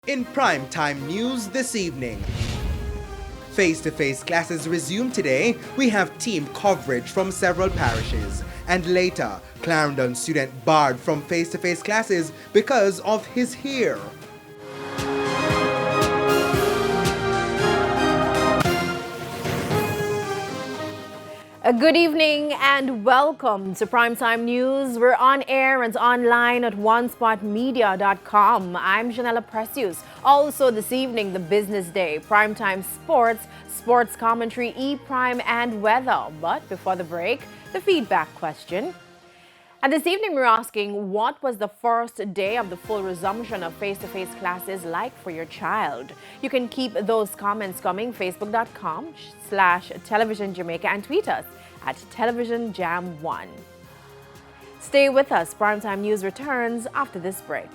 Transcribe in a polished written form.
In Primetime News this evening, face-to-face classes resume today. We have team coverage from several parishes. And later, Clarendon student barred from face-to-face classes because of his hair. Good evening and welcome to Primetime News. We're on air and online at onespotmedia.com. I'm Janella Precious. Also this evening, the business day, Primetime Sports, sports commentary, E-Prime and weather. But before the break, the feedback question. And this evening, we're asking, what was the first day of the full resumption of face-to-face classes like for your child? You can keep those comments coming, facebook.com/television Jamaica, and tweet us at televisionjam1. Stay with us. Primetime News returns after this break.